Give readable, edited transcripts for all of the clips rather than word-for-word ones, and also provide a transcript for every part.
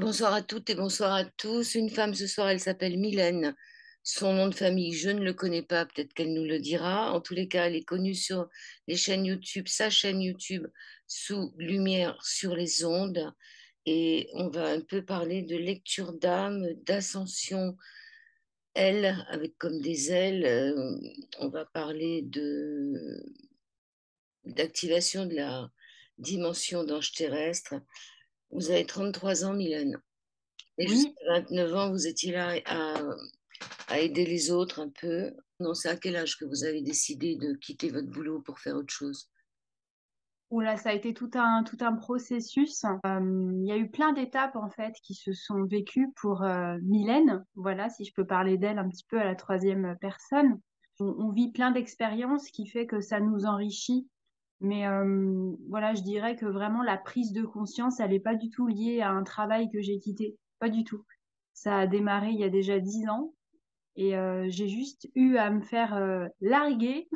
Bonsoir à toutes et bonsoir à tous. Une femme ce soir, elle s'appelle Mylène. Son nom de famille, je ne le connais pas, peut-être qu'elle nous le dira. En tous les cas, elle est connue sur les chaînes YouTube, sa chaîne YouTube sous Lumière sur les ondes. Et on va un peu parler de lecture d'âme, d'ascension, elle, avec comme des ailes. On va parler d'activation de la dimension d'ange terrestre. Vous avez 33 ans, Mylène. Et jusqu'à Oui, 29 ans, vous étiez là à aider les autres un peu. Non, c'est à quel âge que vous avez décidé de quitter votre boulot pour faire autre chose? oula, ça a été tout un processus. Il y a eu plein d'étapes en fait qui se sont vécues pour Mylène. Voilà, si je peux parler d'elle un petit peu à la troisième personne. On vit plein d'expériences qui fait que ça nous enrichit. Mais voilà, je dirais que vraiment la prise de conscience, elle n'est pas du tout liée à un travail que j'ai quitté. Pas du tout. Ça a démarré il y a déjà 10 ans et j'ai juste eu à me faire larguer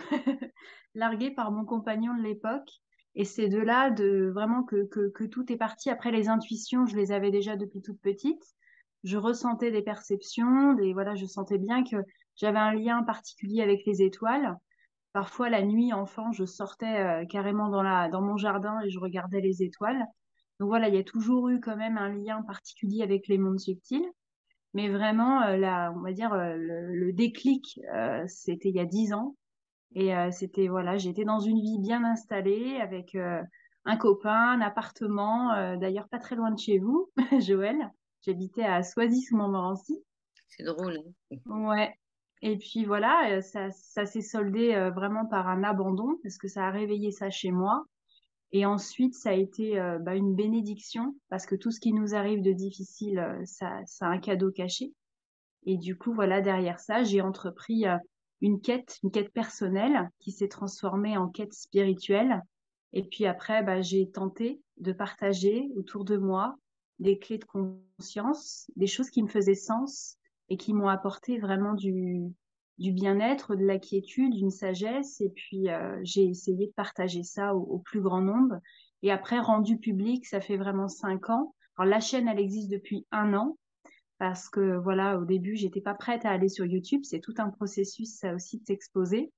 larguée par mon compagnon de l'époque. Et c'est de là de vraiment que tout est parti. Après, les intuitions, je les avais déjà depuis toute petite. Je ressentais des perceptions, voilà, je sentais bien que j'avais un lien particulier avec les étoiles. Parfois, la nuit, enfant, je sortais carrément dans mon jardin et je regardais les étoiles. Donc voilà, il y a toujours eu quand même un lien particulier avec les mondes subtils. Mais vraiment, on va dire, le déclic, c'était il y a 10 ans. Et c'était, voilà, j'étais dans une vie bien installée avec un copain, un appartement, d'ailleurs pas très loin de chez vous, Joël. J'habitais à Soisy-sous-Montmorency. C'est drôle, hein. Ouais. Et puis voilà, ça s'est soldé vraiment par un abandon parce que ça a réveillé ça chez moi. Et ensuite, ça a été une bénédiction parce que tout ce qui nous arrive de difficile, ça a un cadeau caché. Et du coup, voilà, derrière ça, j'ai entrepris une quête personnelle qui s'est transformée en quête spirituelle. Et puis après, j'ai tenté de partager autour de moi des clés de conscience, des choses qui me faisaient sens et qui m'ont apporté vraiment du bien-être, de la quiétude, une sagesse. Et puis, j'ai essayé de partager ça au plus grand nombre. Et après, rendu public, ça fait vraiment 5 ans. Alors, la chaîne, elle existe depuis un an parce que voilà, au début, j'étais pas prête à aller sur YouTube. C'est tout un processus, ça aussi, de s'exposer.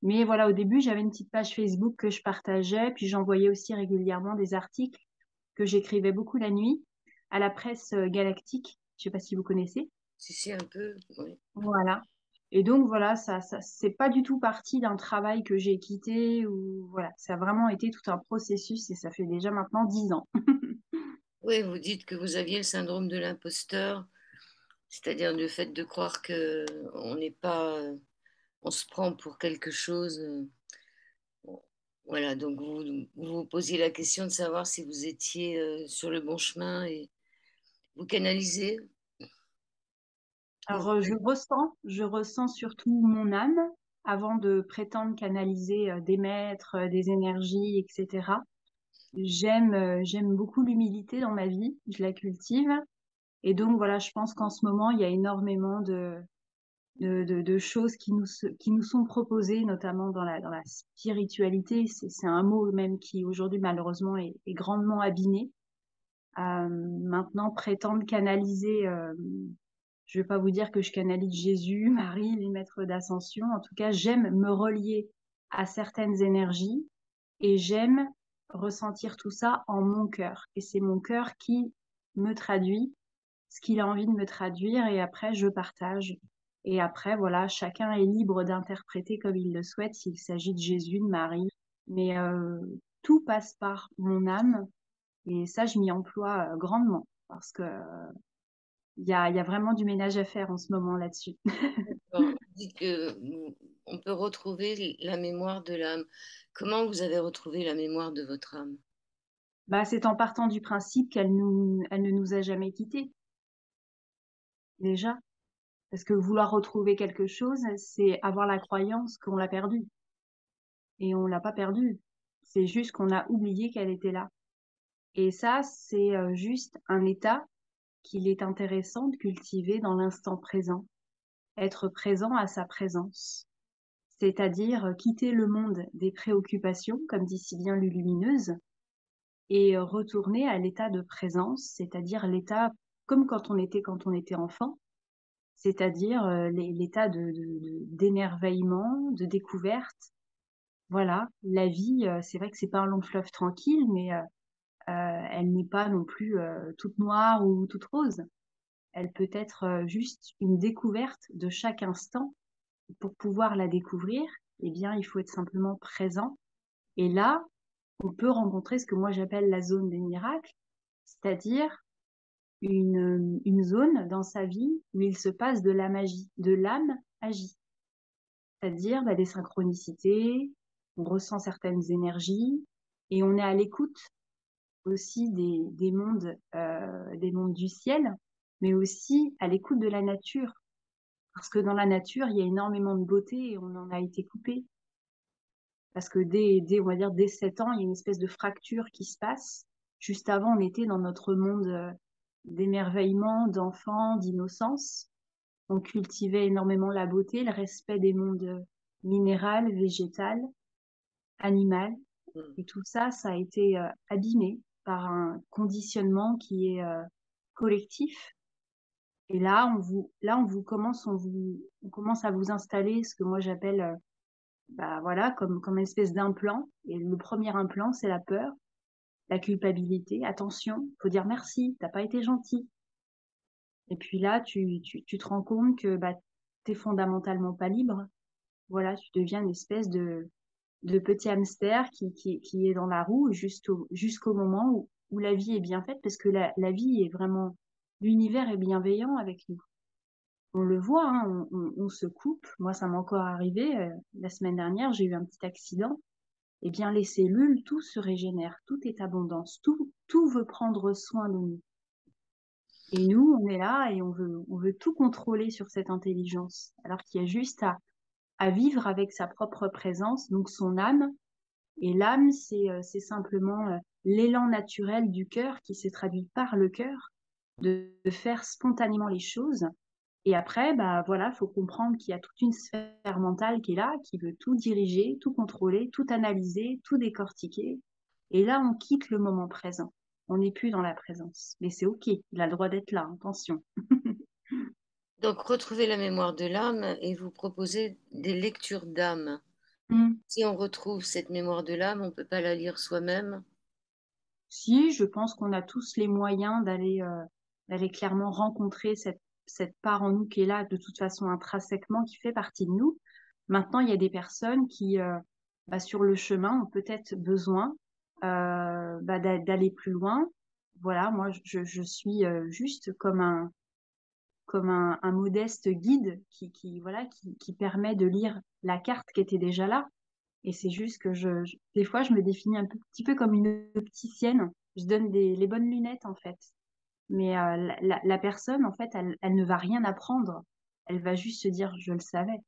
Mais voilà, au début, j'avais une petite page Facebook que je partageais, puis j'envoyais aussi régulièrement des articles que j'écrivais beaucoup la nuit à la presse galactique. Je sais pas si vous connaissez. Si, un peu, oui. Voilà. Et donc voilà, ça, c'est pas du tout parti d'un travail que j'ai quitté ou voilà, ça a vraiment été tout un processus et ça fait déjà maintenant 10 ans. Oui, vous dites que vous aviez le syndrome de l'imposteur, c'est-à-dire le fait de croire que on n'est pas, on se prend pour quelque chose. Voilà, donc vous vous posiez la question de savoir si vous étiez sur le bon chemin et vous canalisez. Alors, je ressens surtout mon âme avant de prétendre canaliser des maîtres, des énergies, etc. J'aime beaucoup l'humilité dans ma vie, je la cultive. Et donc, voilà, je pense qu'en ce moment, il y a énormément de choses qui nous sont proposées, notamment dans la spiritualité. C'est un mot même qui, aujourd'hui, malheureusement, est grandement abîmé. Maintenant, prétendre canaliser je vais pas vous dire que je canalise Jésus, Marie, les maîtres d'ascension. En tout cas, j'aime me relier à certaines énergies et j'aime ressentir tout ça en mon cœur. Et c'est mon cœur qui me traduit ce qu'il a envie de me traduire et après, je partage. Et après, voilà, chacun est libre d'interpréter comme il le souhaite s'il s'agit de Jésus, de Marie. Mais tout passe par mon âme et ça, je m'y emploie grandement parce que il y a vraiment du ménage à faire en ce moment là-dessus. Bon, vous dites que on peut retrouver la mémoire de l'âme. Comment vous avez retrouvé la mémoire de votre âme? C'est en partant du principe elle ne nous a jamais quittés, déjà. Parce que vouloir retrouver quelque chose, c'est avoir la croyance qu'on l'a perdu. Et on l'a pas perdu. C'est juste qu'on a oublié qu'elle était là. Et ça, c'est juste un état qu'il est intéressant de cultiver dans l'instant présent. Être présent à sa présence. C'est-à-dire quitter le monde des préoccupations, comme dit si bien Lulumineuse, et retourner à l'état de présence, c'est-à-dire l'état comme quand on était enfant, c'est-à-dire l'état d'émerveillement, de découverte. Voilà, la vie, c'est vrai que c'est pas un long fleuve tranquille, mais elle n'est pas non plus toute noire ou toute rose. Elle peut être juste une découverte de chaque instant. Pour pouvoir la découvrir, eh bien, il faut être simplement présent. Et là, on peut rencontrer ce que moi j'appelle la zone des miracles, c'est-à-dire une zone dans sa vie où il se passe de la magie, de l'âme agie, c'est-à-dire des synchronicités, on ressent certaines énergies et on est à l'écoute aussi des mondes du ciel, mais aussi à l'écoute de la nature. Parce que dans la nature, il y a énormément de beauté et on en a été coupé. Parce que on va dire, dès 7 ans, il y a une espèce de fracture qui se passe. Juste avant, on était dans notre monde d'émerveillement, d'enfants, d'innocence. On cultivait énormément la beauté, le respect des mondes minéral, végétal, animal. Mm. Et tout ça, ça a été abîmé par un conditionnement qui est collectif. Et là, on commence à vous installer ce que moi j'appelle, voilà, comme une espèce d'implant. Et le premier implant, c'est la peur, la culpabilité. Attention, faut dire merci, t'as pas été gentil. Et puis là, tu te rends compte que t'es fondamentalement pas libre. Voilà, tu deviens une espèce de petit hamster qui est dans la roue jusqu'au moment où la vie est bien faite, parce que la vie est vraiment, l'univers est bienveillant avec nous. On le voit, hein, on se coupe. Moi, ça m'est encore arrivé. La semaine dernière, j'ai eu un petit accident. Eh bien, les cellules, tout se régénère, tout est abondance, tout veut prendre soin de nous. Et nous, on est là et on veut tout contrôler sur cette intelligence, alors qu'il y a juste à vivre avec sa propre présence, donc son âme. Et l'âme, c'est simplement l'élan naturel du cœur qui s'est traduit par le cœur, de faire spontanément les choses. Et après, voilà, faut comprendre qu'il y a toute une sphère mentale qui est là, qui veut tout diriger, tout contrôler, tout analyser, tout décortiquer. Et là, on quitte le moment présent. On n'est plus dans la présence. Mais c'est OK, il a le droit d'être là, attention. Donc, retrouvez la mémoire de l'âme et vous proposez des lectures d'âme. Mm. Si on retrouve cette mémoire de l'âme, on ne peut pas la lire soi-même. Si, je pense qu'on a tous les moyens d'aller clairement rencontrer cette part en nous qui est là de toute façon intrinsèquement, qui fait partie de nous. Maintenant, il y a des personnes qui, sur le chemin, ont peut-être besoin d'aller plus loin. Voilà, moi, je suis juste comme un modeste guide voilà, qui permet de lire la carte qui était déjà là. Et c'est juste que des fois, je me définis petit peu comme une opticienne. Je donne les bonnes lunettes, en fait. Mais la personne, en fait, elle ne va rien apprendre. Elle va juste se dire, je le savais.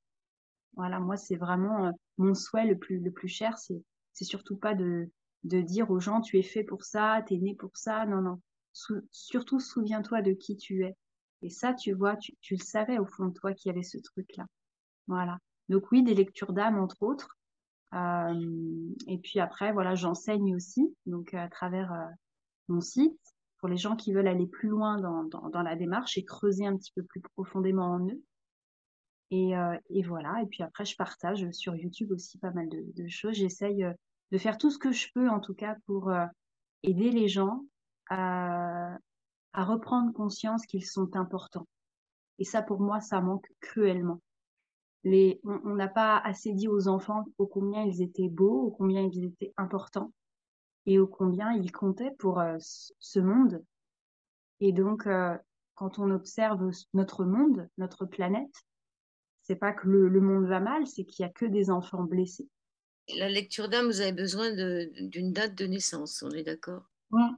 Voilà, moi, c'est vraiment mon souhait le plus cher. C'est surtout pas de dire aux gens, tu es fait pour ça, t'es né pour ça. Non, non. Surtout, souviens-toi de qui tu es. Et ça, tu vois, tu le savais au fond de toi qu'il y avait ce truc-là. Voilà. Donc oui, des lectures d'âme, entre autres. Et puis après, voilà, j'enseigne aussi, donc à travers mon site, pour les gens qui veulent aller plus loin dans la démarche et creuser un petit peu plus profondément en eux. Et voilà, et puis après, je partage sur YouTube aussi pas mal de choses. J'essaye de faire tout ce que je peux, en tout cas, pour aider les gens à, à reprendre conscience qu'ils sont importants. Et ça, pour moi, ça manque cruellement. On n'a pas assez dit aux enfants ô combien ils étaient beaux, ô combien ils étaient importants et ô combien ils comptaient pour ce monde. Et donc, quand on observe notre monde, notre planète, c'est pas que le monde va mal, c'est qu'il y a que des enfants blessés. La lecture d'âme, vous avez besoin d'une date de naissance, on est d'accord? Ouais.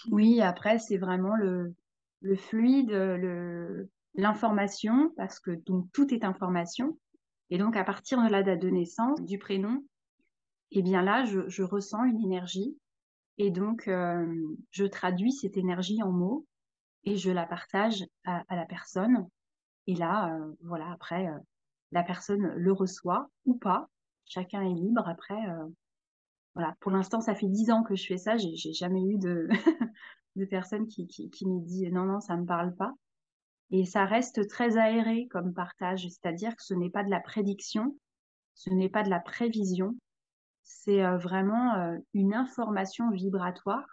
Oui, après, c'est vraiment le fluide, l'information, parce que donc tout est information. Et donc, à partir de la date de naissance, du prénom, eh bien là, je ressens une énergie. Et donc, je traduis cette énergie en mots et je la partage à la personne. Et là, voilà, après, la personne le reçoit ou pas. Chacun est libre après. Voilà, pour l'instant, ça fait 10 ans que je fais ça. J'ai jamais eu de, de personne qui me dit non, non, ça me parle pas. Et ça reste très aéré comme partage, c'est-à-dire que ce n'est pas de la prédiction, ce n'est pas de la prévision, c'est vraiment une information vibratoire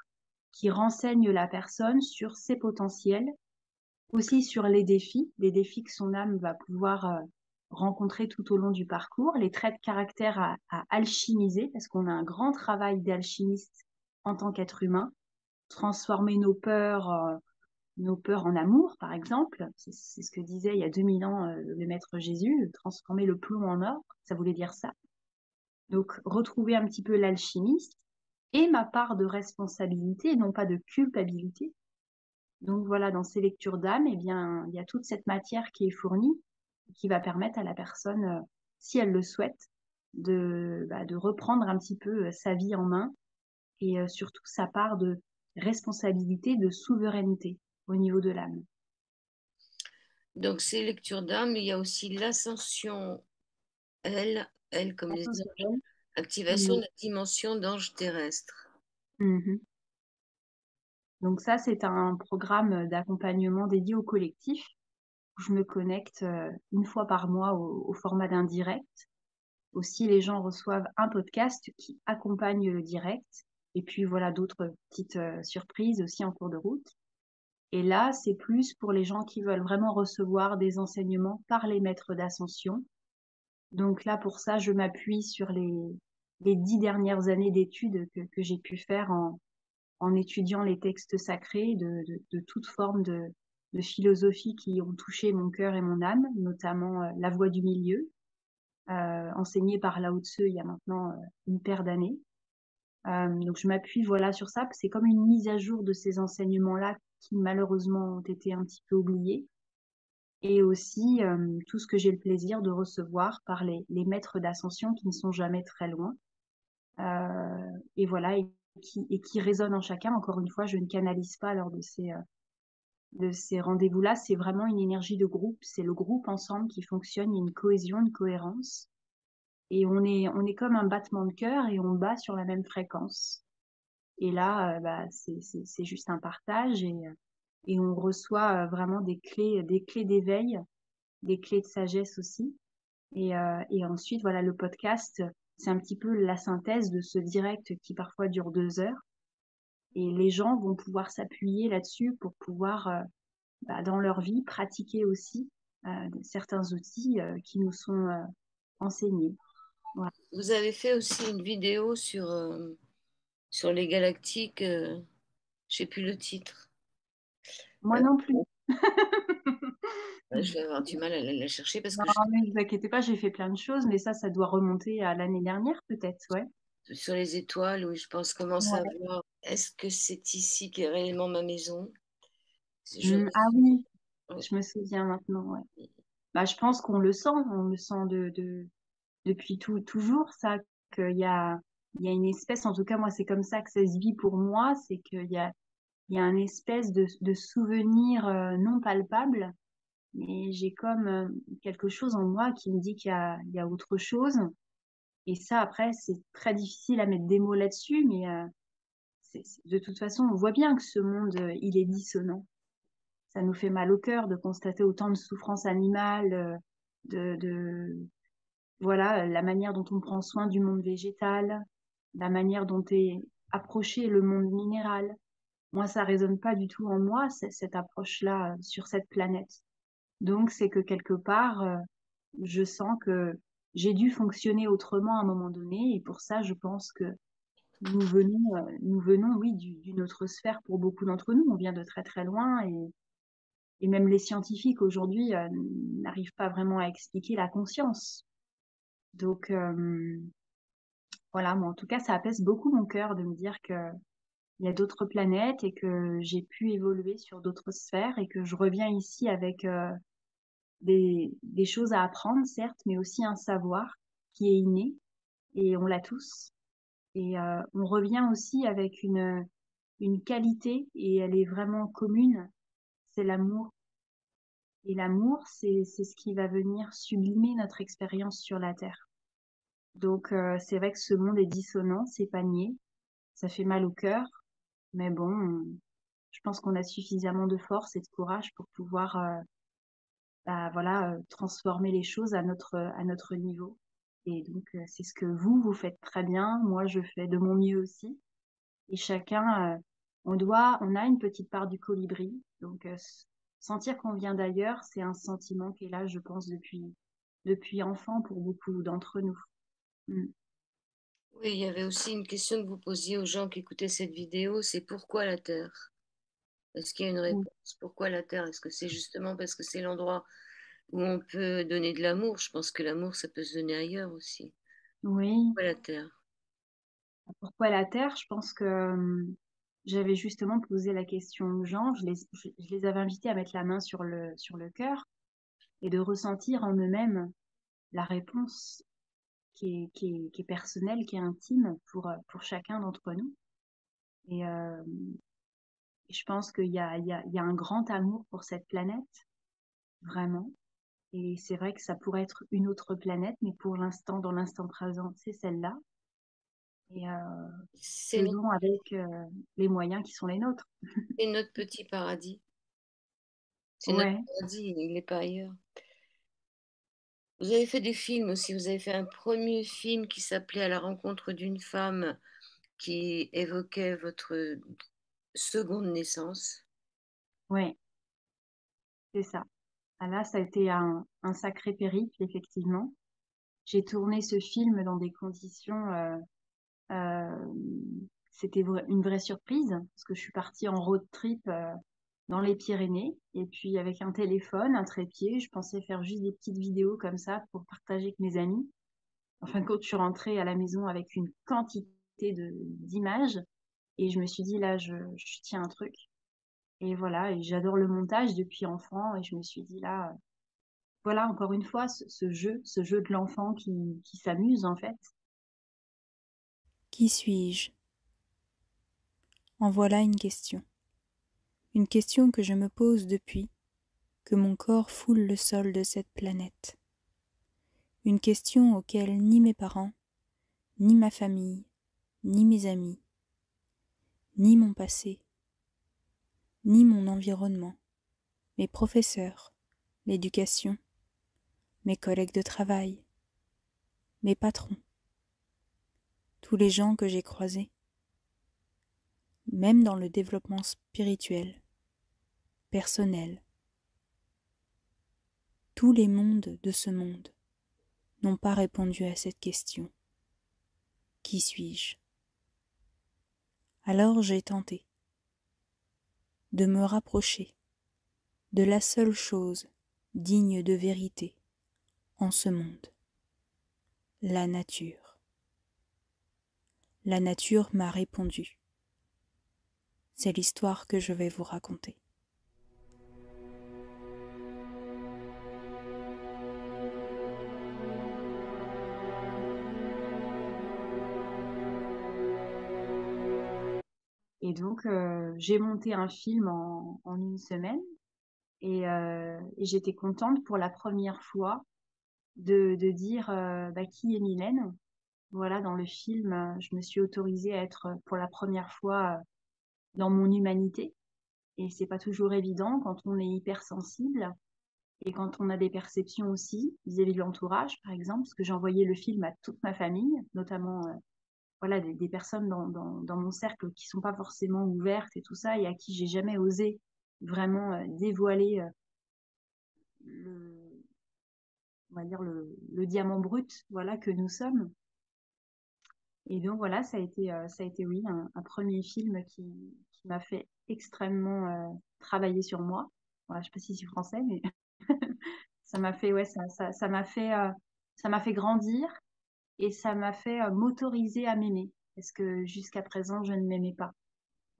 qui renseigne la personne sur ses potentiels, aussi sur les défis que son âme va pouvoir rencontrer tout au long du parcours, les traits de caractère à alchimiser, parce qu'on a un grand travail d'alchimiste en tant qu'être humain, transformer nos peurs en amour, par exemple. C'est ce que disait il y a 2000 ans le maître Jésus, transformer le plomb en or, ça voulait dire ça. Donc, retrouver un petit peu l'alchimiste et ma part de responsabilité, non pas de culpabilité. Donc voilà, dans ces lectures d'âme, eh bien, il y a toute cette matière qui est fournie, qui va permettre à la personne, si elle le souhaite, de reprendre un petit peu sa vie en main et surtout sa part de responsabilité, de souveraineté au niveau de l'âme. Donc, ces lectures d'âme, il y a aussi l'ascension, elle comme les anges, activation de Oui. la dimension d'ange terrestre. Mhm. Donc ça, c'est un programme d'accompagnement dédié au collectif où je me connecte une fois par mois au format d'un direct. Aussi, les gens reçoivent un podcast qui accompagne le direct. Et puis voilà d'autres petites surprises aussi en cours de route. Et là, c'est plus pour les gens qui veulent vraiment recevoir des enseignements par les maîtres d'ascension. Donc là, pour ça, je m'appuie sur les 10 dernières années d'études que j'ai pu faire en étudiant les textes sacrés de toute forme de philosophie qui ont touché mon cœur et mon âme, notamment la voie du milieu, enseignée par Lao Tzu il y a maintenant une paire d'années. Donc je m'appuie voilà sur ça. C'est comme une mise à jour de ces enseignements-là qui malheureusement ont été un petit peu oubliés. Et aussi tout ce que j'ai le plaisir de recevoir par les maîtres d'ascension qui ne sont jamais très loin. Et voilà, et qui résonnent en chacun. Encore une fois, je ne canalise pas lors de ces rendez-vous-là. C'est vraiment une énergie de groupe. C'est le groupe ensemble qui fonctionne. Il y a une cohésion, une cohérence. Et on est comme un battement de cœur et on bat sur la même fréquence. Et là, c'est juste un partage et on reçoit vraiment des clés d'éveil, des clés de sagesse aussi. Et ensuite, voilà, le podcast, c'est un petit peu la synthèse de ce direct qui parfois dure 2 heures. Et les gens vont pouvoir s'appuyer là-dessus pour pouvoir, dans leur vie, pratiquer aussi certains outils qui nous sont enseignés. Voilà. Vous avez fait aussi une vidéo sur les galactiques, je sais plus le titre. Moi Euh, non plus. je vais avoir du mal à la chercher parce Non, que mais ne vous inquiétez pas, j'ai fait plein de choses, mais ça doit remonter à l'année dernière, peut-être, ouais. sur les étoiles, oui, je pense commencer à Ouais. voir, est-ce que c'est ici qu'est réellement ma maison? Je Ah oui, ouais. je me souviens maintenant, ouais. Bah, je pense qu'on le sent, depuis toujours, ça, il y a une espèce, en tout cas, moi, c'est comme ça que ça se vit pour moi, c'est il y a une espèce de souvenir non palpable, mais j'ai comme quelque chose en moi qui me dit il y a autre chose. Et ça, après, c'est très difficile à mettre des mots là-dessus, mais de toute façon, on voit bien que ce monde, il est dissonant. Ça nous fait mal au cœur de constater autant de souffrances animales, de voilà, la manière dont on prend soin du monde végétal, la manière dont est approché le monde minéral. Moi, ça résonne pas du tout en moi, cette approche-là sur cette planète. Donc, c'est que quelque part, je sens que j'ai dû fonctionner autrement à un moment donné, et pour ça, je pense que nous venons, oui, d'une autre sphère pour beaucoup d'entre nous. On vient de très très loin, et même les scientifiques aujourd'hui n'arrivent pas vraiment à expliquer la conscience. Donc, voilà, moi, en tout cas, ça apaise beaucoup mon cœur de me dire que il y a d'autres planètes et que j'ai pu évoluer sur d'autres sphères et que je reviens ici avec des choses à apprendre, certes, mais aussi un savoir qui est inné et on l'a tous. Et on revient aussi avec une qualité et elle est vraiment commune, c'est l'amour. Et l'amour, c'est ce qui va venir sublimer notre expérience sur la Terre. Donc, c'est vrai que ce monde est dissonant, c'est pas niais. Ça fait mal au cœur. Mais bon, je pense qu'on a suffisamment de force et de courage pour pouvoir bah, voilà, transformer les choses à notre niveau. Et donc, c'est ce que vous faites très bien. Moi, je fais de mon mieux aussi. Et chacun, on a une petite part du colibri. Donc, sentir qu'on vient d'ailleurs, c'est un sentiment qui est là, je pense, depuis enfant pour beaucoup d'entre nous. Mm. Oui, il y avait aussi une question que vous posiez aux gens qui écoutaient cette vidéo, c'est pourquoi la Terre? Est-ce qu'il y a une Mm. réponse? Pourquoi la Terre? Est-ce que c'est justement parce que c'est l'endroit où on peut donner de l'amour? Je pense que l'amour, ça peut se donner ailleurs aussi. Oui. Pourquoi la Terre? Pourquoi la Terre? Je pense que j'avais justement posé la question aux gens. Je les avais invités à mettre la main sur le cœur et de ressentir en eux-mêmes la réponse qui est personnelle, qui est intime pour chacun d'entre nous. Et je pense il y a un grand amour pour cette planète, vraiment. Et c'est vrai que ça pourrait être une autre planète, mais pour l'instant, dans l'instant présent, c'est celle-là. Et C'est notre, faisons avec les moyens qui sont les nôtres. c'est notre petit paradis. C'est notre Ouais, paradis, il n'est pas ailleurs. Vous avez fait des films aussi. Vous avez fait un premier film qui s'appelait À la rencontre d'une femme qui évoquait votre seconde naissance. ouais, c'est ça. Ah là, ça a été un sacré périple, effectivement. J'ai tourné ce film dans des conditions, euh, c'était une vraie surprise, parce que je suis partie en road trip dans les Pyrénées, et puis avec un téléphone, un trépied, je pensais faire juste des petites vidéos comme ça pour partager avec mes amis. En fin de compte, je suis rentrée à la maison avec une quantité d'images, et je me suis dit, là, je tiens un truc. Et voilà, et j'adore le montage depuis enfant, et je me suis dit, là, voilà, encore une fois, ce jeu de l'enfant qui s'amuse, en fait. Qui suis-je? En voilà une question. Une question que je me pose depuis que mon corps foule le sol de cette planète. Une question auquel ni mes parents, ni ma famille, ni mes amis, ni mon passé, ni mon environnement, mes professeurs, l'éducation, mes collègues de travail, mes patrons, tous les gens que j'ai croisés, même dans le développement spirituel, personnel, tous les mondes de ce monde n'ont pas répondu à cette question. Qui suis-je? Alors j'ai tenté de me rapprocher de la seule chose digne de vérité en ce monde, la nature. La nature m'a répondu. C'est l'histoire que je vais vous raconter. Et donc, j'ai monté un film en une semaine et j'étais contente pour la première fois de dire bah, qui est Mylène. Voilà, dans le film, je me suis autorisée à être pour la première fois dans mon humanité. Et c'est pas toujours évident quand on est hypersensible et quand on a des perceptions aussi vis-à-vis de l'entourage, par exemple, parce que j'ai envoyé le film à toute ma famille, notamment voilà, des personnes dans mon cercle qui sont pas forcément ouvertes et tout ça, et à qui j'ai jamais osé vraiment dévoiler le, on va dire le diamant brut, voilà, que nous sommes. Et donc voilà, ça a été oui, un premier film qui m'a fait extrêmement travailler sur moi. Voilà, je sais pas si c'est français, mais ça m'a fait, ouais, ça m'a fait grandir et ça m'a fait m'autoriser à m'aimer. Parce que jusqu'à présent, je ne m'aimais pas.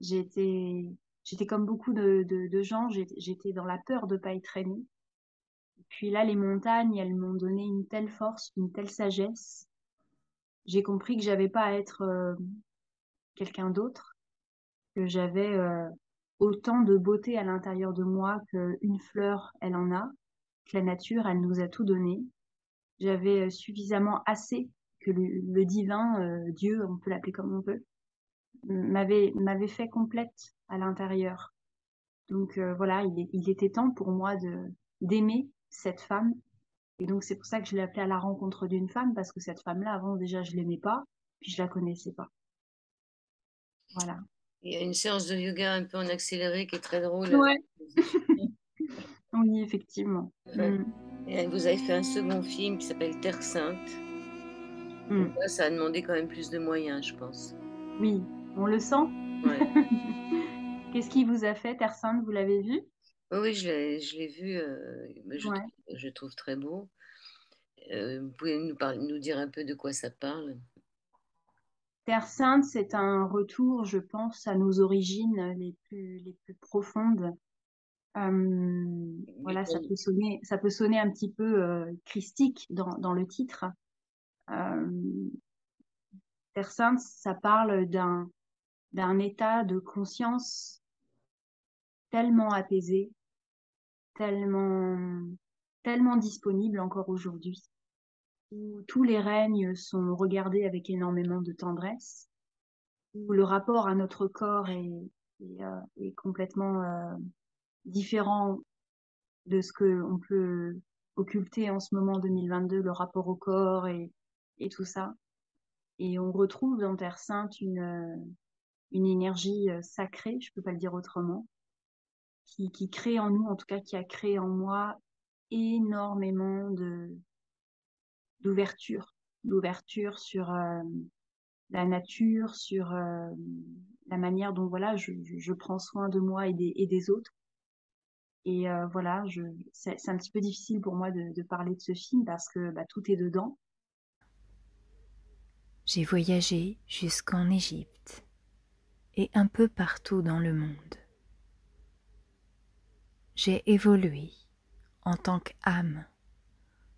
J'étais, j'étais comme beaucoup de gens, j'étais dans la peur de pas être aimée. Puis là, les montagnes, elles m'ont donné une telle force, une telle sagesse. J'ai compris que j'avais pas à être quelqu'un d'autre, que j'avais autant de beauté à l'intérieur de moi qu'une fleur, elle en a, que la nature, elle nous a tout donné. J'avais suffisamment assez que le divin, Dieu, on peut l'appeler comme on veut, m'avait fait complète à l'intérieur. Donc voilà, il était temps pour moi d'aimer cette femme. Et donc c'est pour ça que je l'ai appelée à la rencontre d'une femme, parce que cette femme-là, avant déjà, je l'aimais pas, puis je la connaissais pas. Voilà. Il y a une séance de yoga un peu en accéléré qui est très drôle. Ouais. Oui, effectivement. Et vous avez fait un second film qui s'appelle Terre Sainte. Donc là, ça a demandé quand même plus de moyens, je pense. Oui, on le sent. Ouais. Qu'est-ce qui vous a fait, Terre Sainte, vous l'avez vu? Oui, je l'ai vu, Ouais. je trouve très beau. Vous pouvez nous dire un peu de quoi ça parle? Terre Sainte, c'est un retour, je pense, à nos origines les plus profondes. Voilà, ça peut sonner un petit peu christique dans le titre. Euh, Terre Sainte, ça parle d'un état de conscience tellement apaisé, tellement, tellement disponible encore aujourd'hui, où tous les règnes sont regardés avec énormément de tendresse, où le rapport à notre corps est complètement différent de ce qu'on peut occulter en ce moment 2022, le rapport au corps et tout ça. Et on retrouve dans Terre Sainte une énergie sacrée, je peux pas le dire autrement, qui crée en nous, en tout cas qui a créé en moi énormément d'ouverture sur la nature, sur la manière dont voilà je prends soin de moi et des autres. Et voilà, c'est un petit peu difficile pour moi de parler de ce film parce que bah, tout est dedans. J'ai voyagé jusqu'en Égypte et un peu partout dans le monde. J'ai évolué en tant qu'âme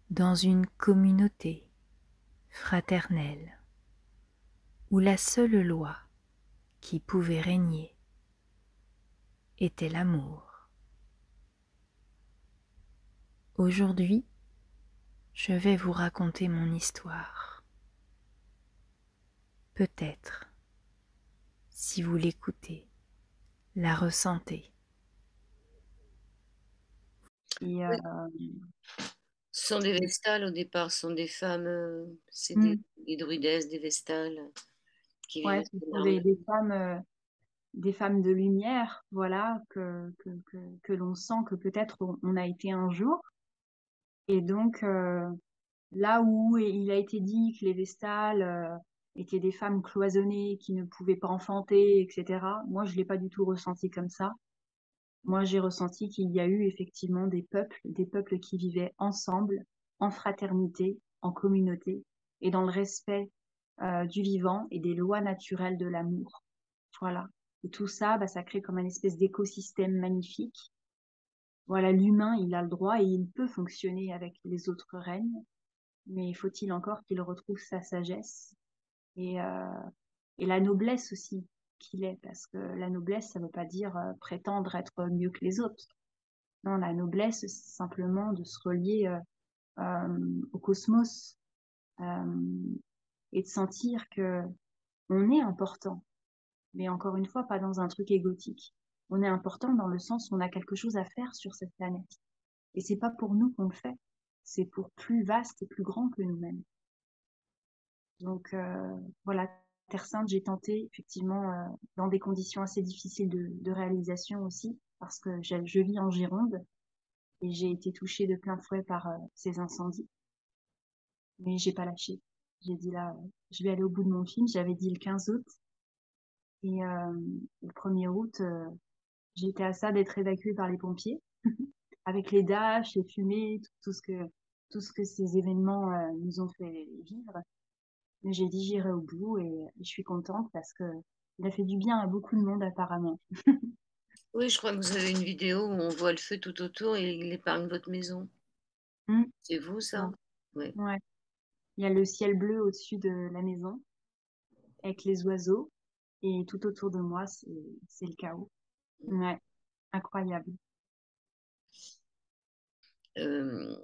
dans une communauté fraternelle où la seule loi qui pouvait régner était l'amour. Aujourd'hui, je vais vous raconter mon histoire. Peut-être, si vous l'écoutez, la ressentez. Et Ce sont des Vestales au départ, ce sont des femmes, c'est des druidesses, des Vestales qui vivent ouais, à ce sont Sénarme. des femmes de lumière, voilà, que l'on sent que peut-être on a été un jour. Et donc, là où il a été dit que les Vestales étaient des femmes cloisonnées qui ne pouvaient pas enfanter, etc., moi, je l'ai pas du tout ressenti comme ça. Moi, j'ai ressenti qu'il y a eu effectivement des peuples qui vivaient ensemble, en fraternité, en communauté, et dans le respect du vivant et des lois naturelles de l'amour. Voilà. Et tout ça, bah, ça crée comme un espèce d'écosystème magnifique. Voilà, l'humain, il a le droit et il peut fonctionner avec les autres règnes, mais faut-il encore qu'il retrouve sa sagesse et, euh, et la noblesse aussi qu'il est, parce que la noblesse, ça ne veut pas dire prétendre être mieux que les autres. Non, la noblesse, c'est simplement de se relier au cosmos et de sentir que on est important, mais encore une fois, pas dans un truc égotique. On est important dans le sens où on a quelque chose à faire sur cette planète. Et c'est pas pour nous qu'on le fait, c'est pour plus vaste et plus grand que nous-mêmes. Donc voilà, Terre Sainte, j'ai tenté effectivement dans des conditions assez difficiles de réalisation aussi, parce que je vis en Gironde et j'ai été touchée de plein fouet par ces incendies. Mais j'ai pas lâché. J'ai dit là, je vais aller au bout de mon film. J'avais dit le 15 août et le 1er août, j'étais à ça d'être évacuée par les pompiers avec les dashs, les fumées, tout ce que ces événements nous ont fait vivre. Mais j'ai dit j'irai au bout et je suis contente parce que il a fait du bien à beaucoup de monde apparemment. Oui, je crois que vous avez une vidéo où on voit le feu tout autour et il épargne votre maison. Mm. C'est vous, ça? Ouais. Oui. Ouais. Il y a le ciel bleu au-dessus de la maison avec les oiseaux et tout autour de moi, c'est le chaos. Ouais, incroyable. Euh,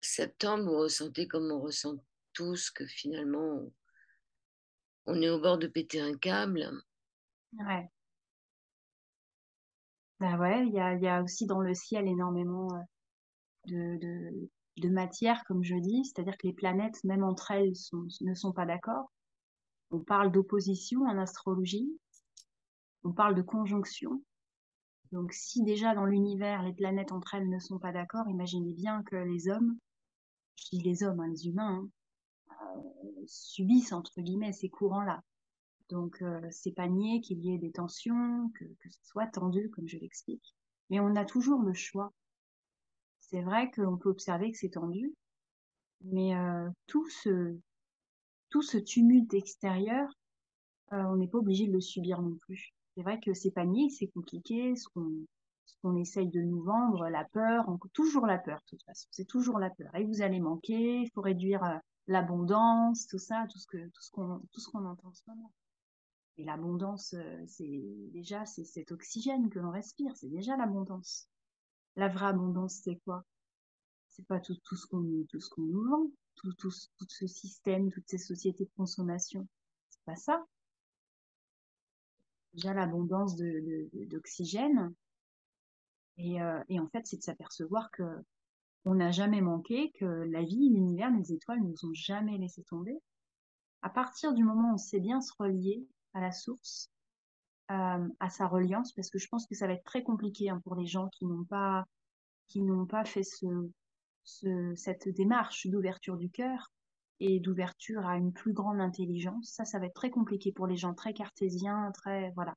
Septembre, vous ressentez comme on ressent tous que finalement, on est au bord de péter un câble. Ouais. Bah ouais, il y a aussi dans le ciel énormément de matière, comme je dis, c'est-à-dire que les planètes, même entre elles, ne sont pas d'accord. On parle d'opposition en astrologie, on parle de conjonction. Donc si déjà dans l'univers, les planètes entre elles ne sont pas d'accord, imaginez bien que les hommes, je dis les hommes, hein, les humains, subissent entre guillemets ces courants-là. Donc c'est pas nier qu'il y ait des tensions, que ce soit tendu, comme je l'explique. Mais on a toujours le choix. C'est vrai qu'on peut observer que c'est tendu, mais tout ce tumulte extérieur, on n'est pas obligé de le subir non plus. C'est vrai que c'est pas nier, c'est compliqué, ce qu'on essaye de nous vendre, la peur, toujours la peur de toute façon, c'est toujours la peur. Et vous allez manquer, il faut réduire l'abondance, tout ça, tout ce qu'on entend en ce moment. Et l'abondance, c'est cet oxygène que l'on respire, c'est déjà l'abondance. La vraie abondance, c'est quoi? C'est pas tout ce qu'on nous vend, tout ce système, toutes ces sociétés de consommation. C'est pas ça. Déjà l'abondance d'oxygène. Et en fait, c'est de s'apercevoir que on n'a jamais manqué, que la vie, l'univers, les étoiles ne nous ont jamais laissé tomber. À partir du moment où on sait bien se relier à la source, à sa reliance, parce que je pense que ça va être très compliqué hein, pour les gens qui n'ont pas fait cette démarche d'ouverture du cœur et d'ouverture à une plus grande intelligence. Ça va être très compliqué pour les gens très cartésiens, très, voilà.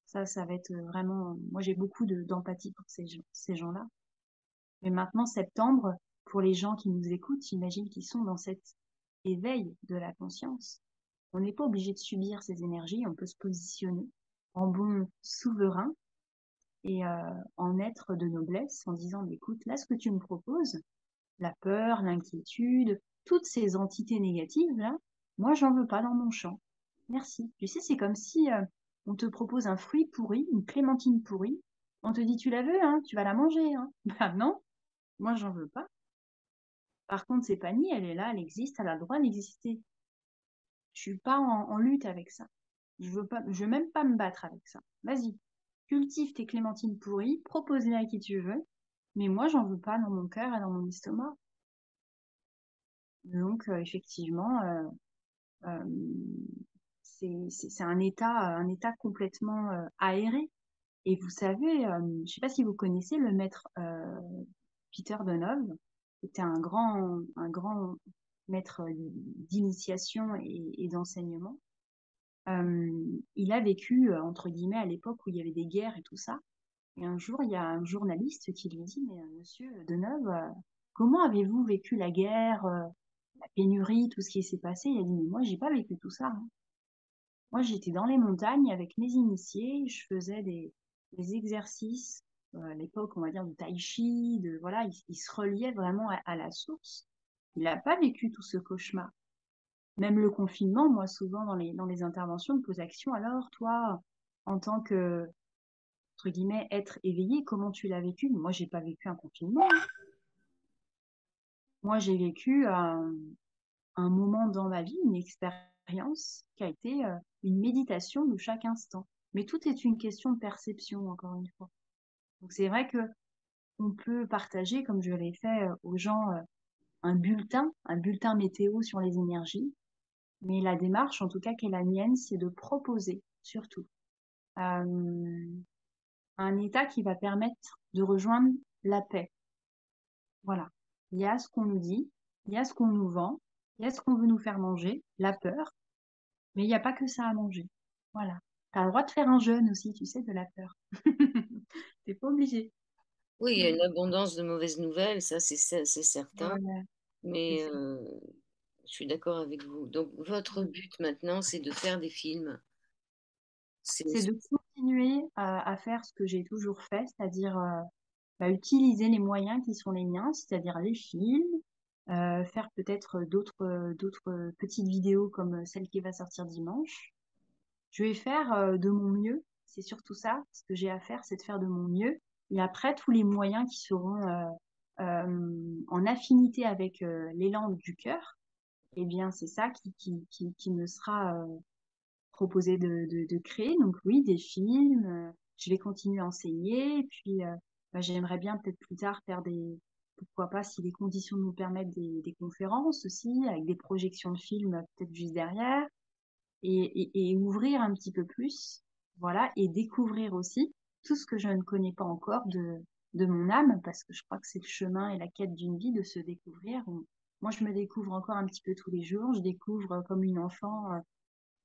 Ça va être vraiment, moi j'ai beaucoup d'empathie pour ces gens-là. Mais maintenant, septembre, pour les gens qui nous écoutent, j'imagine qu'ils sont dans cet éveil de la conscience. On n'est pas obligé de subir ces énergies, on peut se positionner en bon souverain et en être de noblesse en disant, écoute, là, ce que tu me proposes, la peur, l'inquiétude, toutes ces entités négatives, là, moi, j'en veux pas dans mon champ. Merci. Tu sais, c'est comme si on te propose un fruit pourri, une clémentine pourrie. On te dit, tu la veux, hein, tu vas la manger, hein. Bah non, moi, j'en veux pas. Par contre, c'est pas ni, elle est là, elle existe, elle a le droit d'exister. Je suis pas en lutte avec ça. Je veux même pas me battre avec ça. Vas-y, cultive tes clémentines pourries, propose-les à qui tu veux, mais moi, j'en veux pas dans mon cœur et dans mon estomac. Donc, effectivement, euh, c'est un état complètement aéré. Et vous savez, je ne sais pas si vous connaissez le maître Peter Donov, qui était un grand maître d'initiation et d'enseignement. Il a vécu, entre guillemets, à l'époque où il y avait des guerres et tout ça. Et un jour, il y a un journaliste qui lui dit, mais monsieur Deneuve, comment avez-vous vécu la guerre, la pénurie, tout ce qui s'est passé? Il a dit, mais moi, j'ai pas vécu tout ça, hein. Moi, j'étais dans les montagnes avec mes initiés, je faisais des exercices, à l'époque, on va dire, du tai chi, voilà, il se reliait vraiment à la source. Il n'a pas vécu tout ce cauchemar. Même le confinement, moi, souvent dans les interventions, me pose action. Alors, toi, en tant que, entre guillemets, être éveillé, comment tu l'as vécu? Moi, j'ai pas vécu un confinement, hein. Moi, j'ai vécu un moment dans ma vie, une expérience qui a été une méditation de chaque instant. Mais tout est une question de perception, encore une fois. Donc, c'est vrai que on peut partager, comme je l'ai fait aux gens, un bulletin météo sur les énergies. Mais la démarche, en tout cas, qui est la mienne, c'est de proposer, surtout, un état qui va permettre de rejoindre la paix. Voilà. Il y a ce qu'on nous dit, il y a ce qu'on nous vend, il y a ce qu'on veut nous faire manger, la peur, mais il n'y a pas que ça à manger. Voilà. Tu as le droit de faire un jeûne aussi, tu sais, de la peur. T'es pas obligé. Oui, il y a une abondance de mauvaises nouvelles, ça c'est certain, Voilà, c'est mais ça. je suis d'accord avec vous. Donc, votre but maintenant, c'est de faire des films. C'est C'est de continuer à faire ce que j'ai toujours fait, c'est-à-dire bah, utiliser les moyens qui sont les miens, c'est-à-dire les films, faire peut-être d'autres petites vidéos comme celle qui va sortir dimanche. Je vais faire de mon mieux, c'est surtout ça. Ce que j'ai à faire, c'est de faire de mon mieux. Et après, tous les moyens qui seront en affinité avec l'élan du cœur, eh bien, c'est ça qui me sera proposé de créer. Donc oui, des films, je vais continuer à enseigner, et puis j'aimerais bien peut-être plus tard faire pourquoi pas, si les conditions nous permettent, des conférences aussi, avec des projections de films peut-être juste derrière, et ouvrir un petit peu plus, voilà, et découvrir aussi tout ce que je ne connais pas encore de mon âme, parce que je crois que c'est le chemin et la quête d'une vie, de se découvrir. Moi, je me découvre encore un petit peu tous les jours, je découvre comme une enfant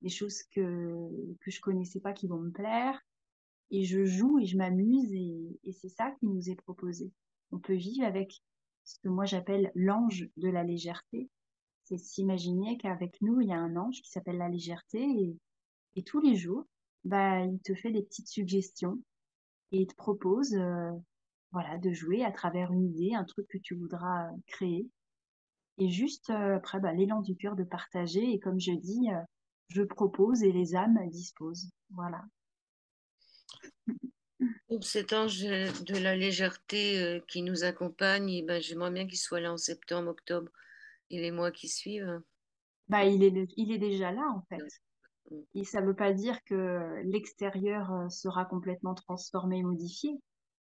des choses que je connaissais pas qui vont me plaire, et je joue et je m'amuse, et c'est ça qui nous est proposé. On peut vivre avec ce que moi j'appelle l'ange de la légèreté. C'est s'imaginer qu'avec nous, il y a un ange qui s'appelle la légèreté, et tous les jours, il te fait des petites suggestions et il te propose voilà, de jouer à travers une idée, un truc que tu voudras créer. Et juste après, l'élan du cœur de partager. Et comme je dis, je propose et les âmes disposent. Voilà. Pour cet ange de la légèreté qui nous accompagne, eh ben, j'aimerais bien qu'il soit là en septembre, octobre et les mois qui suivent. Il est déjà là, en fait. Et ça ne veut pas dire que l'extérieur sera complètement transformé, modifié.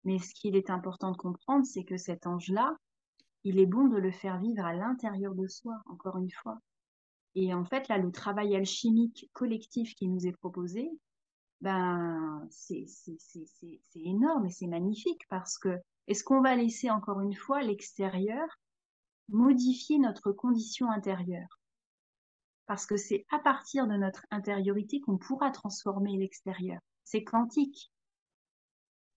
Mais ce qu'il est important de comprendre, c'est que cet ange-là, il est bon de le faire vivre à l'intérieur de soi, encore une fois. Et en fait, là, le travail alchimique collectif qui nous est proposé, c'est énorme et c'est magnifique, parce que est-ce qu'on va laisser encore une fois l'extérieur modifier notre condition intérieure? Parce que c'est à partir de notre intériorité qu'on pourra transformer l'extérieur. C'est quantique.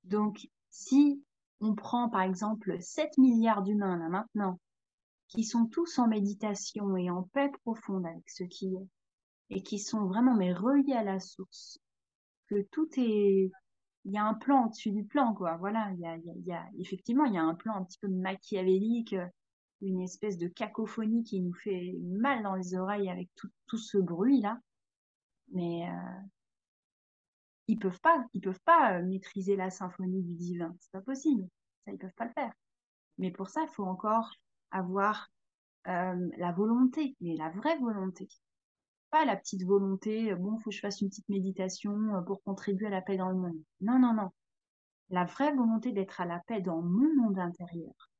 Donc, si on prend par exemple 7 milliards d'humains là maintenant, qui sont tous en méditation et en paix profonde avec ce qui est, et qui sont vraiment mais reliés à la source, que tout est, il y a un plan au-dessus du plan, quoi. Voilà, effectivement, il y a un plan un petit peu machiavélique, une espèce de cacophonie qui nous fait mal dans les oreilles avec tout ce bruit-là. Mais ils peuvent pas maîtriser la symphonie du divin. C'est pas possible. Ça, ils peuvent pas le faire. Mais pour ça, il faut encore avoir la volonté, mais la vraie volonté. Pas la petite volonté, bon, faut que je fasse une petite méditation pour contribuer à la paix dans le monde. Non, non, non. La vraie volonté d'être à la paix dans mon monde intérieur.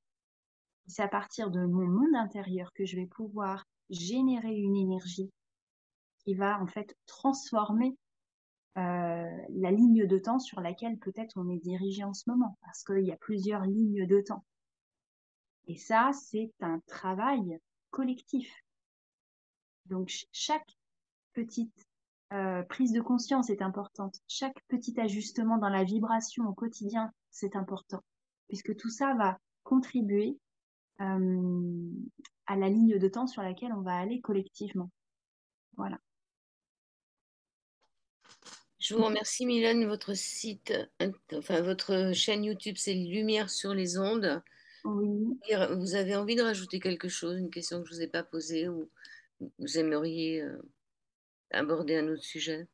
C'est à partir de mon monde intérieur que je vais pouvoir générer une énergie qui va en fait transformer la ligne de temps sur laquelle peut-être on est dirigé en ce moment, parce qu'il y a plusieurs lignes de temps. Et ça, c'est un travail collectif. Donc chaque petite prise de conscience est importante. Chaque petit ajustement dans la vibration au quotidien, c'est important, puisque tout ça va contribuer à la ligne de temps sur laquelle on va aller collectivement. Voilà. Je vous remercie, Mylène. Votre site, enfin votre chaîne YouTube, c'est Lumière sur les ondes. Oui. Vous avez envie de rajouter quelque chose, une question que je ne vous ai pas posée, ou vous aimeriez aborder un autre sujet?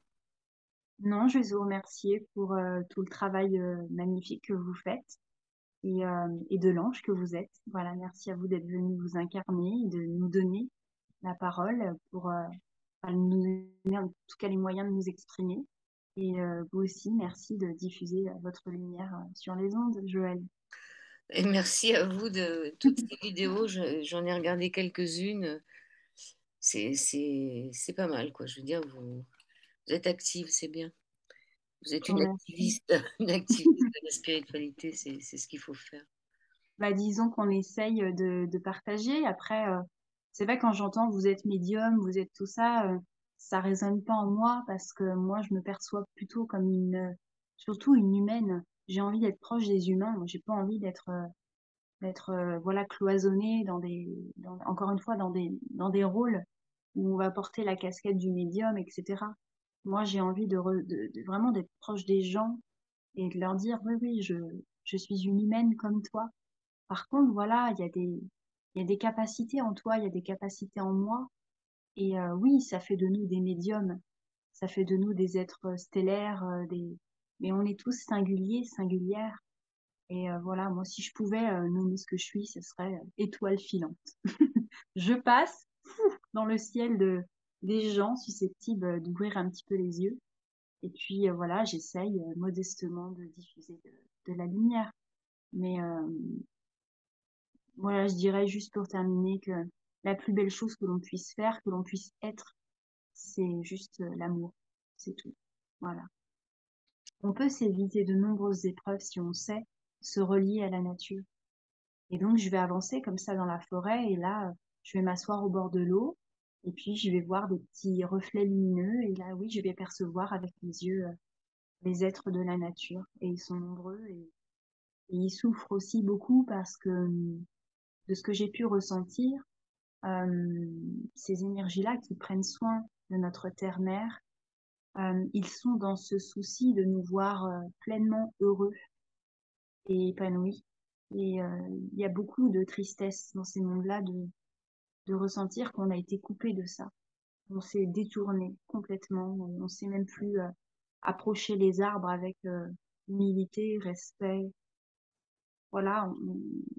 Non, je vais vous remercier pour tout le travail magnifique que vous faites, et de l'ange que vous êtes. Voilà, merci à vous d'être venu vous incarner et de nous donner la parole pour nous donner en tout cas les moyens de nous exprimer. Et vous aussi, merci de diffuser votre lumière sur les ondes, Joël. Et merci à vous de toutes ces vidéos. J'en ai regardé quelques-unes. C'est pas mal, quoi. Je veux dire, vous êtes active, c'est bien. Vous êtes Je vous une remercie. activiste, une activiste de la spiritualité, c'est ce qu'il faut faire. Disons qu'on essaye de partager. Après, c'est vrai, quand j'entends vous êtes médium, vous êtes tout ça, ça résonne pas en moi, parce que moi, je me perçois plutôt comme surtout une humaine. J'ai envie d'être proche des humains. J'ai pas envie d'être voilà, cloisonnée encore une fois, dans des rôles où on va porter la casquette du médium, etc. Moi, j'ai envie vraiment d'être proche des gens et de leur dire, oui, oui, je suis une humaine comme toi. Par contre, voilà, il y a des capacités en toi, il y a des capacités en moi. Et oui, ça fait de nous des médiums, ça fait de nous des êtres stellaires, mais on est tous singuliers, singulières. Et voilà, moi, si je pouvais nommer ce que je suis, ce serait étoile filante. Je passe. dans le ciel des gens susceptibles d'ouvrir un petit peu les yeux. Et puis voilà, j'essaye modestement de diffuser de la lumière. Mais voilà, je dirais juste pour terminer que la plus belle chose que l'on puisse faire, que l'on puisse être, c'est juste l'amour. C'est tout. Voilà. On peut s'éviter de nombreuses épreuves si on sait se relier à la nature. Et donc, je vais avancer comme ça dans la forêt et là, je vais m'asseoir au bord de l'eau et puis je vais voir des petits reflets lumineux et là, oui, je vais percevoir avec mes yeux les êtres de la nature et ils sont nombreux et ils souffrent aussi beaucoup parce que de ce que j'ai pu ressentir, ces énergies-là qui prennent soin de notre terre-mère, ils sont dans ce souci de nous voir pleinement heureux et épanouis. Et il y a beaucoup de tristesse dans ces mondes-là de ressentir qu'on a été coupé de ça. On s'est détourné complètement. On sait même plus approcher les arbres avec humilité, respect. Voilà,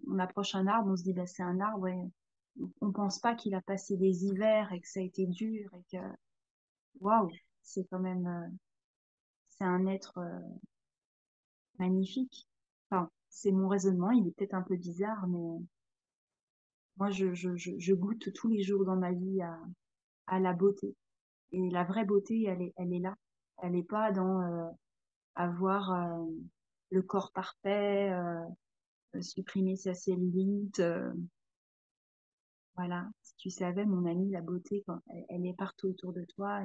on approche un arbre, on se dit bah, c'est un arbre et on pense pas qu'il a passé des hivers et que ça a été dur et que waouh, c'est quand même c'est un être magnifique. Enfin, c'est mon raisonnement, il est peut-être un peu bizarre, mais moi je goûte tous les jours dans ma vie à la beauté. Et la vraie beauté, elle est là. Elle n'est pas dans avoir le corps parfait, supprimer sa cellulite. Voilà. Si tu savais, mon ami, la beauté, quand elle est partout autour de toi.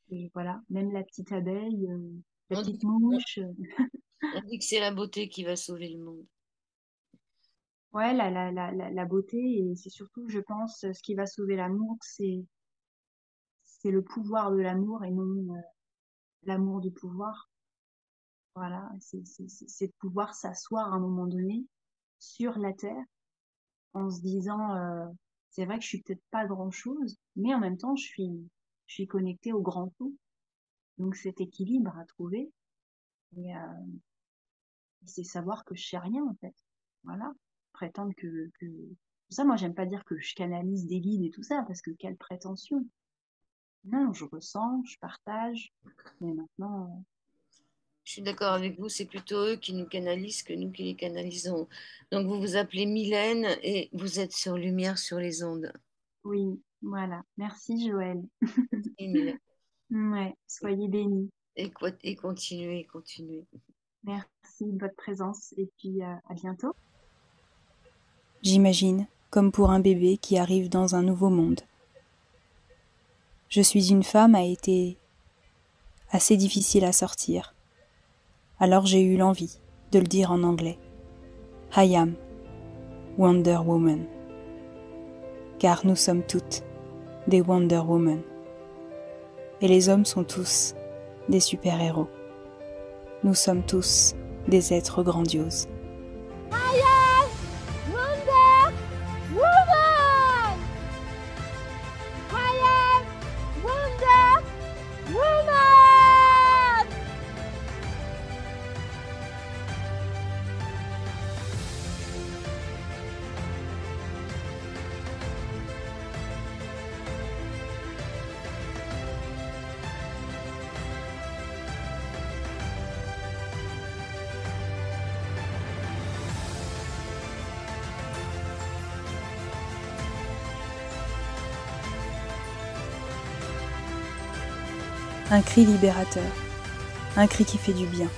Et voilà. Même la petite abeille, la On petite dit, mouche. on dit que c'est la beauté qui va sauver le monde. Ouais, la beauté. Et c'est surtout, je pense, ce qui va sauver l'amour, c'est le pouvoir de l'amour et non l'amour du pouvoir. Voilà, c'est de pouvoir s'asseoir à un moment donné sur la terre en se disant c'est vrai que je suis peut-être pas grand-chose, mais en même temps je suis connectée au grand tout. Donc cet équilibre à trouver et c'est savoir que je sais rien en fait. Voilà, prétendre que ça moi j'aime pas dire que je canalise des guides et tout ça parce que quelle prétention. Non, je ressens, je partage, mais maintenant Je suis d'accord avec vous, c'est plutôt eux qui nous canalisent que nous qui les canalisons. Donc vous vous appelez Mylène et vous êtes sur Lumière sur les ondes. oui, voilà. Merci Joël. Et Mylène. Ouais, soyez bénis. Et continuez, continuez. Merci de votre présence et puis à bientôt. J'imagine, comme pour un bébé qui arrive dans un nouveau monde. Je suis une femme a été assez difficile à sortir. Alors j'ai eu l'envie de le dire en anglais. I am Wonder Woman. Car nous sommes toutes des Wonder Woman. Et les hommes sont tous des super-héros. Nous sommes tous des êtres grandioses. I am Wonder Woman! I am Wonder Woman! Un cri libérateur, un cri qui fait du bien.